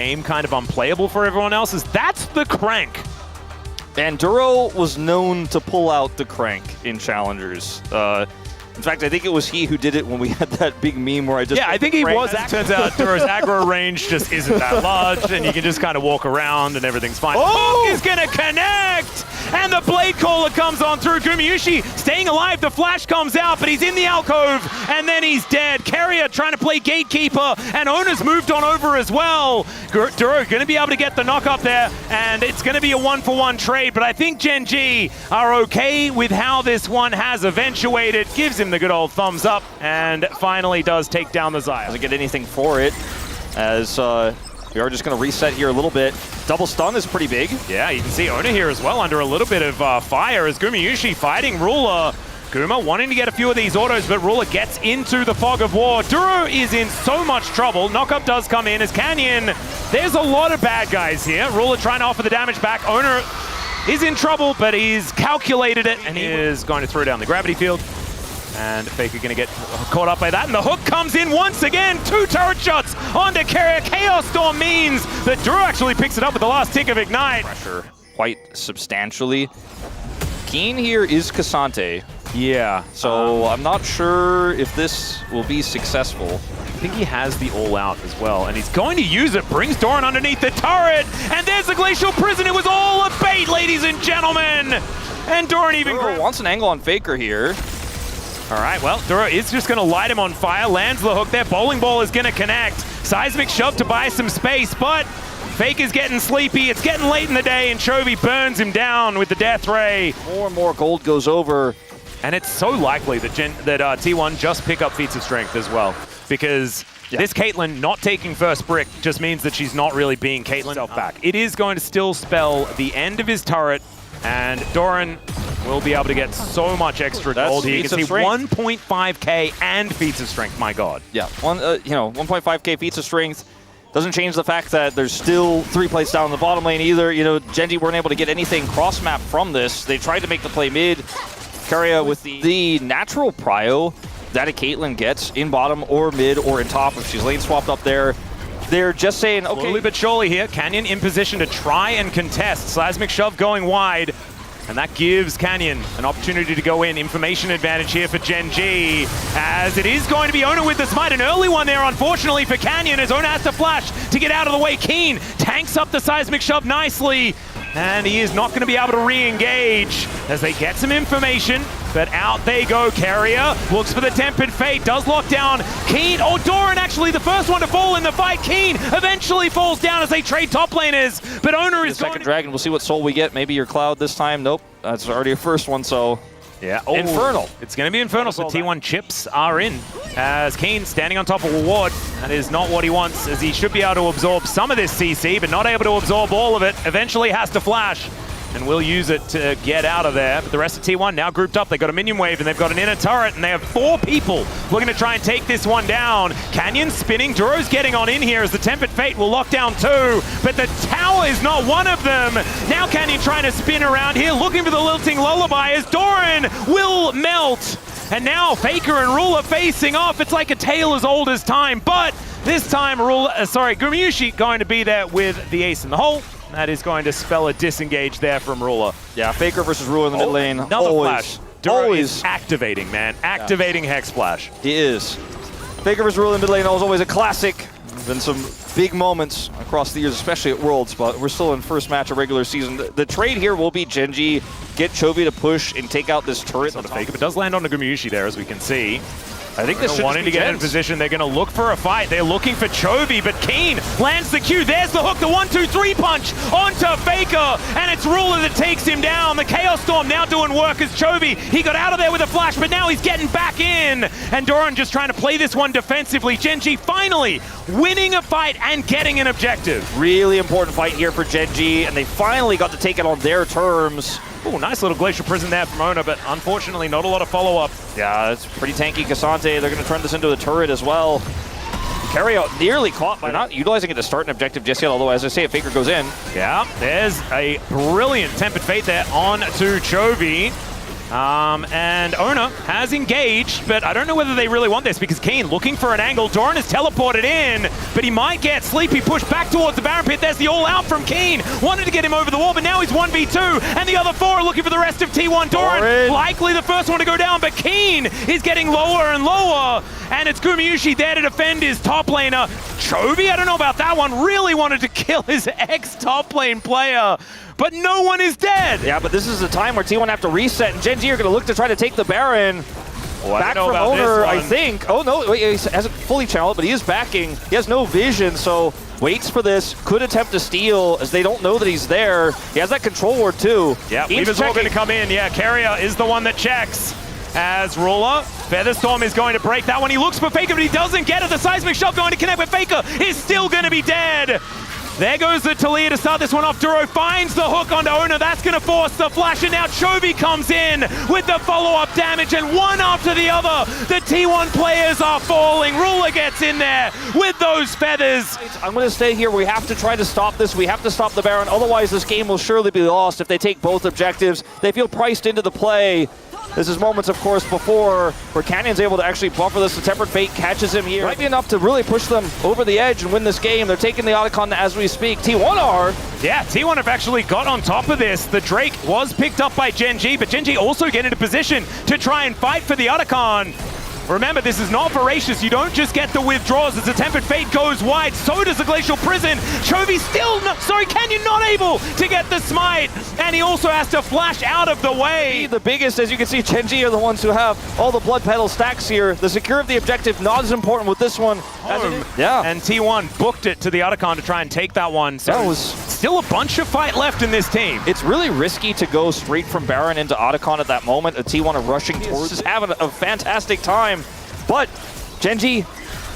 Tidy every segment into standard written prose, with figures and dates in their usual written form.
game kind of unplayable for everyone else is that's the crank. And Duro was known to pull out the crank in challengers. In fact, I think it was he who did it when we had that big meme where I just... Yeah, I think he was. Turns out Duro's aggro range just isn't that large, and you can just kind of walk around and everything's fine. Oh! Hook is going to connect! And the Blade Caller comes on through. Gumayusi staying alive. The flash comes out, but he's in the alcove, and then he's dead. Carrier trying to play Gatekeeper, and Ona's moved on over as well. Duro going to be able to get the knock up there, and it's going to be a 1-for-1 trade, but I think Gen.G are okay with how this one has eventuated. Gives him the good old thumbs up, and finally does take down the Xayah. Doesn't get anything for it, as we are just going to reset here a little bit. Double stun is pretty big. Yeah, you can see Ona here as well under a little bit of fire as Gumayusi fighting Ruler. Guma wanting to get a few of these autos, but Ruler gets into the fog of war. Duro is in so much trouble. Knockup does come in as Canyon. There's a lot of bad guys here. Ruler trying to offer the damage back. Ona is in trouble, but he's calculated it, and he is going to throw down the gravity field. And Faker going to get caught up by that, and the hook comes in once again. 2 turret shots onto Carrier. Chaos Storm means that Duro actually picks it up with the last tick of Ignite. Pressure quite substantially. Keen here is Cassante. Yeah. So I'm not sure if this will be successful. I think he has the all-out as well, and he's going to use it. Brings Doran underneath the turret, and there's the Glacial Prison. It was all a bait, ladies and gentlemen. And Doran even wants an angle on Faker here. All right, well, Duro is just going to light him on fire, lands the hook there. Bowling Ball is going to connect. Seismic shove to buy some space, but Faker's getting sleepy. It's getting late in the day, and Chovy burns him down with the Death Ray. More and more gold goes over. And it's so likely that T1 just pick up feats of strength as well, because this Caitlyn not taking first brick just means that she's not really being Caitlyn back. It is going to still spell the end of his turret, and Doran will be able to get so much extra gold here. You can see 1.5k and feats of strength, my god. Yeah, 1.5k feats of strength. Doesn't change the fact that there's still 3 plays down in the bottom lane either. You know, Gen.G weren't able to get anything cross-map from this. They tried to make the play mid. Carrier with the natural prio that a Caitlyn gets in bottom or mid or in top if she's lane swapped up there. They're just saying, okay. Slowly but surely here, Canyon in position to try and contest. Seismic shove going wide, and that gives Canyon an opportunity to go in. Information advantage here for Gen.G, as it is going to be Ona with the smite. An early one there, unfortunately, for Canyon, as Ona has to flash to get out of the way. Keen tanks up the Seismic shove nicely, and he is not going to be able to re-engage as they get some information, but out they go. Carrier looks for the Tempered Fate, does lock down Keen. Oh, Doran actually the first one to fall in the fight. Keen eventually falls down as they trade top laners, but Ona is second dragon. We'll see what soul we get. Maybe your Cloud this time. Nope, that's already a first one, so... Yeah, Infernal. It's going to be Infernal, so T1 chips are in. As Keen standing on top of a ward. That is not what he wants, as he should be able to absorb some of this CC, but not able to absorb all of it. Eventually has to flash, and will use it to get out of there. But the rest of T1 now grouped up. They've got a minion wave, and they've got an inner turret, and they have 4 people looking to try and take this one down. Canyon spinning. Duro's getting on in here as the Tempered Fate will lock down 2, but the tower is not one of them. Now Canyon trying to spin around here, looking for the Lilting Lullaby as Doran will melt. And now Faker and Ruler facing off. It's like a tale as old as time, but this time Gumayusi going to be there with the ace in the hole. That is going to spell a disengage there from Ruler. Yeah, Faker versus Ruler in the mid lane. Another flash. Duro is activating, man. Activating Hex Splash. He is. Faker versus Ruler in the mid lane is always a classic. Been some big moments across the years, especially at Worlds, but we're still in first match of regular season. The trade here will be Gen.G get Chovy to push and take out this turret. Not a Faker, but does land on the Gumayusi there, as we can see. I think this should wanting to get in position. They're going to look for a fight. They're looking for Chovy, but Keen lands the Q. There's the hook, the 1-2-3 punch onto Faker, and it's Ruler that takes him down. The Chaos Storm now doing work as Chovy. He got out of there with a flash, but now he's getting back in. And Doran just trying to play this one defensively. Gen.G finally winning a fight and getting an objective. Really important fight here for Gen.G, and they finally got to take it on their terms. Oh, nice little Glacial Prison there from Ona, but unfortunately not a lot of follow-up. Yeah, it's pretty tanky Cassante. They're going to turn this into a turret as well. Carrier nearly caught, but not utilizing it to start an objective just yet, although as I say, if Faker goes in. Yeah, there's a brilliant Tempered Fate there on to Chovy. And Owner has engaged, but I don't know whether they really want this because Keen looking for an angle. Doran is teleported in, but he might get Sleepy pushed back towards the Baron Pit. There's the all-out from Keen. Wanted to get him over the wall, but now he's 1v2, and the other 4 are looking for the rest of T1. Doran, likely the first one to go down, but Keen is getting lower and lower, and it's Gumayushi there to defend his top laner. Chovy, I don't know about that one, really wanted to kill his ex-top lane player, but no one is dead. Yeah, but this is a time where T1 have to reset, and Gen.G are going to look to try to take the Baron. Back from Owner, I think. Oh, no, wait, he hasn't fully channeled, but he is backing. He has no vision, so waits for this. Could attempt to steal, as they don't know that he's there. He has that control ward, too. Yeah, Weaver's all going to come in. Yeah, Carrier is the one that checks. As Ruler, Featherstorm is going to break that one. He looks for Faker, but he doesn't get it. The seismic shove going to connect, but Faker is still going to be dead. There goes the Talia to start this one off. Duro finds the hook onto Owner. That's going to force the flash, and now Chovy comes in with the follow-up damage, and one after the other, the T1 players are falling. Ruler gets in there with those feathers. I'm going to stay here. We have to try to stop this. We have to stop the Baron. Otherwise, this game will surely be lost if they take both objectives. They feel priced into the play. This is moments, of course, before where Canyon's able to actually buffer this. The Tempered Fate catches him here. Might be enough to really push them over the edge and win this game. They're taking the Otacon as we speak. T1 are. Yeah, T1 have actually got on top of this. The Drake was picked up by Gen.G, but Gen.G also get into position to try and fight for the Otacon. Remember, this is not voracious. You don't just get the withdrawals as the Tempered Fate goes wide. So does the Glacial Prison. Chovy still not, sorry, Canyon not able to get the smite. And he also has to flash out of the way. The biggest, as you can see, Gen.G are the ones who have all the blood petal stacks here. The secure of the objective, not as important with this one. Yeah. And T1 booked it to the Otacon to try and take that one. So that was still a bunch of fight left in this team. It's really risky to go straight from Baron into Otacon at that moment. A T1 are rushing towards, just having a fantastic time. But Gen.G,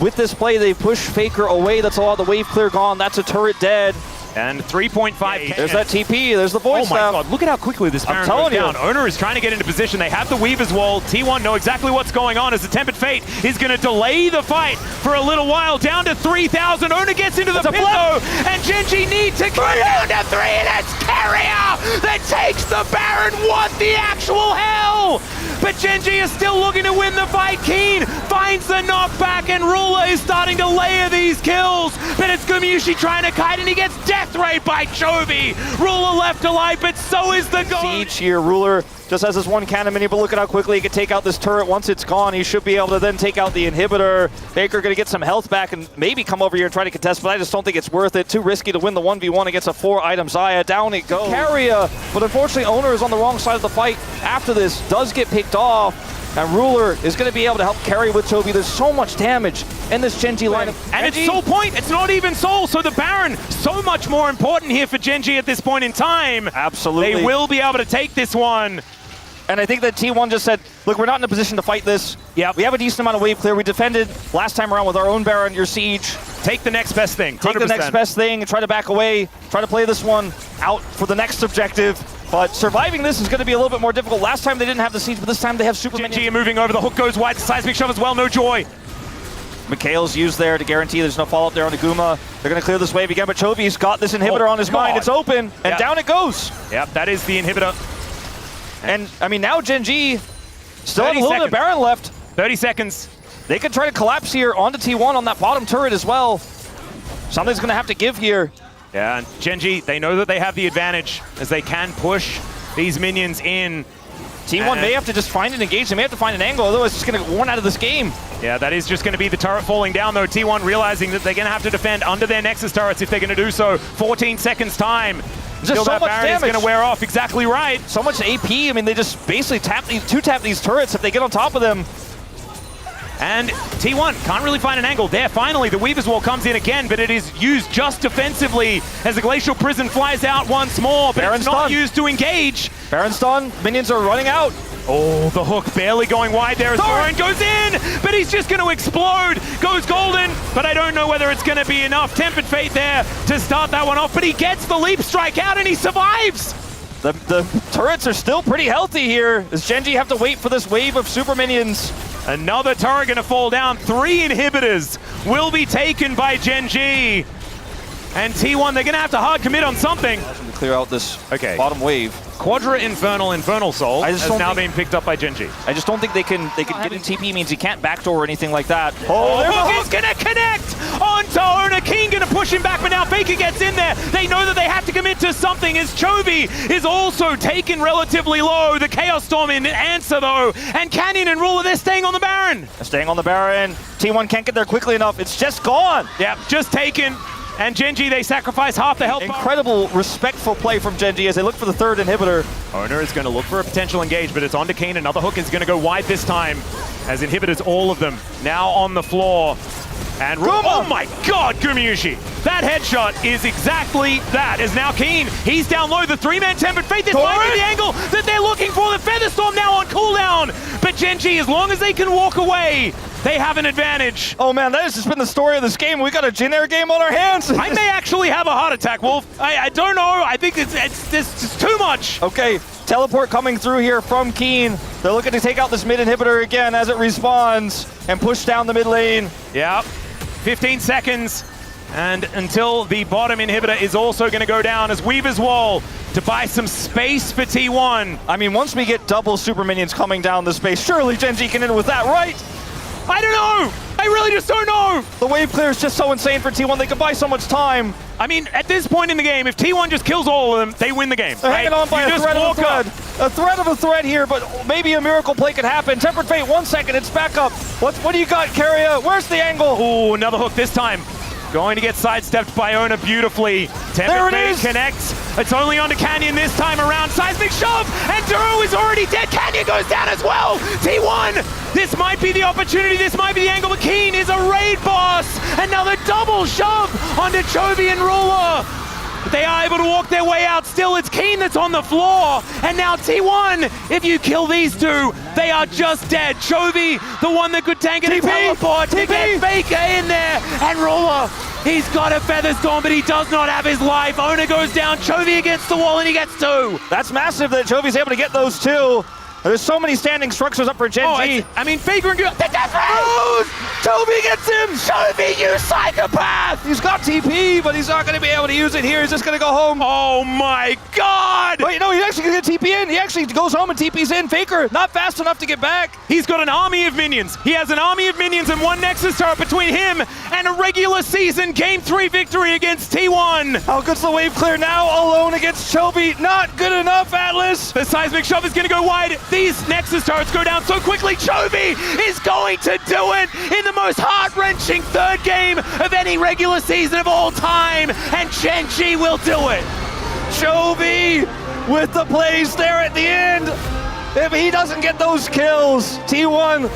with this play, they push Faker away. That's a lot of the wave clear gone. That's a turret dead. And 3.5. There's that TP. There's the voice. Oh my god, look at how quickly this Baron goes down. Owner is trying to get into position. They have the Weaver's Wall. T1 know exactly what's going on as the Tempered Fate is going to delay the fight for a little while. Down to 3,000. Owner gets into the pit though, and Gen.G need to go down to 3, and it's Carrier that takes the Baron. What the actual hell? But Gen.G is still looking to win the fight. Keen finds the knockback, and Ruler is starting to layer these kills. But it's Gumayushi trying to kite, and he gets death ray by Chovy. Ruler left alive, but so is the goal. Siege here. Ruler just has this one cannon mini, but look at how quickly he can take out this turret. Once it's gone, he should be able to then take out the inhibitor. Faker going to get some health back and maybe come over here and try to contest, but I just don't think it's worth it. Too risky to win the 1v1 against a 4-item Xayah. Down it goes. Carrier, but unfortunately Owner is on the wrong side of the fight. After this, does get picked off, and Ruler is going to be able to help carry with Chovy. There's so much damage in this Gen.G lineup. And it's Soul Point, it's not even Soul, so the Baron, so much more important here for Gen.G at this point in time. Absolutely. They will be able to take this one. And I think that T1 just said, look, we're not in a position to fight this. Yeah, we have a decent amount of wave clear. We defended last time around with our own Baron, your Siege. Take the next best thing, 100%. Take the next best thing and try to back away. Try to play this one out for the next objective. But surviving this is going to be a little bit more difficult. Last time they didn't have the Siege, but this time they have super minions. Gen.G moving over, the hook goes wide, the seismic shove as well, no joy. Mikhail's used there to guarantee there's no follow-up there on Aguma. They're going to clear this wave again, but Chovy's got this inhibitor on his mind. It's open, and down it goes. Yep, that is the inhibitor. And, I mean, now Gen.G still have a little bit of Baron left. 30 seconds. They could try to collapse here onto T1 on that bottom turret as well. Something's going to have to give here. Yeah, and Gen.G, they know that they have the advantage as they can push these minions in. T1 may have to just find an engage. They may have to find an angle, otherwise it's just going to run out of this game. Yeah, that is just going to be the turret falling down, though. T1 realizing that they're going to have to defend under their Nexus turrets if they're going to do so. 14 seconds time. Just so much damage. Is going to wear off. Exactly right. So much AP. I mean, they just basically two-tap these turrets if they get on top of them. And T1 can't really find an angle there. Finally, the Weaver's Wall comes in again, but it is used just defensively as the Glacial Prison flies out once more, but Baron's it's not used to engage. Baron's done. Minions are running out. Oh, the hook barely going wide there as Thorin goes in, but he's just going to explode. Goes golden, but I don't know whether it's going to be enough. Tempered Fate there to start that one off, but he gets the leap strike out and he survives. The turrets are still pretty healthy here as Gen.G have to wait for this wave of super minions. Another turret going to fall down. 3 inhibitors will be taken by Gen.G. And T1, they're going to have to hard commit on something. To clear out this Okay. bottom wave. Quadra Infernal Soul has now been picked up by Gen.G. I just don't think they can get in TP means you can't backdoor or anything like that. Oh, Hook is going to connect onto Owner. Keen going to push him back, but now Faker gets in there. They know that they have to commit to something as Chovy is also taken relatively low. The Chaos Storm in answer though, and Canyon and Ruler, they're staying on the Baron. They're staying on the Baron. T1 can't get there quickly enough. It's just gone. Yep, just taken. And Gen.G, they sacrifice half the health. Incredible, respectful play from Gen.G as they look for the third inhibitor. Owner is going to look for a potential engage, but it's onto Keen. Another hook is going to go wide this time as inhibitors, all of them, now on the floor. And oh my god, Gumayushi! That headshot is exactly that, as now Keen, he's down low, the three-man Tempered Fate, this might be the angle that they're looking for, the Featherstorm now on cooldown! But Gen.G, as long as they can walk away, they have an advantage. Oh man, that has just been the story of this game. We got a Jin Air game on our hands. I may actually have a heart attack, Wolf. I don't know, I think it's too much. Okay, teleport coming through here from Keen. They're looking to take out this mid inhibitor again as it respawns and push down the mid lane. Yep, 15 seconds. And until the bottom inhibitor is also going to go down as Weaver's Wall to buy some space for T1. I mean, once we get double super minions coming down the space, surely Gen.G can end with that, right? I don't know! I really just don't know! The wave clear is just so insane for T1. They can buy so much time. I mean, at this point in the game, if T1 just kills all of them, they win the game. They're hanging on by a thread of a thread. A thread of a thread here, but maybe a miracle play could happen. Tempered Fate, 1 second, it's back up. What do you got, Carrier? Where's the angle? Ooh, another hook this time. Going to get sidestepped by Owner beautifully. There it is! Connects. It's only onto Canyon this time around. Seismic shove, and Duro is already dead. Canyon goes down as well. T1, this might be the opportunity. This might be the angle. But Keen is a raid boss. Another double shove onto Chovy and Ruler. They are able to walk their way out. Still, it's Keen that's on the floor. And now T1, if you kill these two, they are just dead. Chovy, the one that could tank and teleport to get Faker in there. And Ruler, he's got a Featherstorm, but he does not have his life. Owner goes down, Chovy against the wall, and he gets two. That's massive that Chovy's able to get those two. There's so many standing structures up for Gen.G. Oh, I mean, Faker and the death ray! Chovy gets him! Chovy, you psychopath! He's got TP, but he's not going to be able to use it here. He's just going to go home. Oh my god! Wait, no, he's actually going to get TP in. He actually goes home and TP's in. Faker, not fast enough to get back. He's got an army of minions. He has an army of minions and one Nexus turret between him and a regular season Game 3 victory against T1. How good's the wave clear now? Alone against Chovy. Not good enough, Atlas. The seismic shove is going to go wide. These Nexus turrets go down so quickly. Chovy is going to do it in the most heart-wrenching third game of any regular season of all time, and Gen.G will do it. Chovy with the plays there at the end. If he doesn't get those kills, T1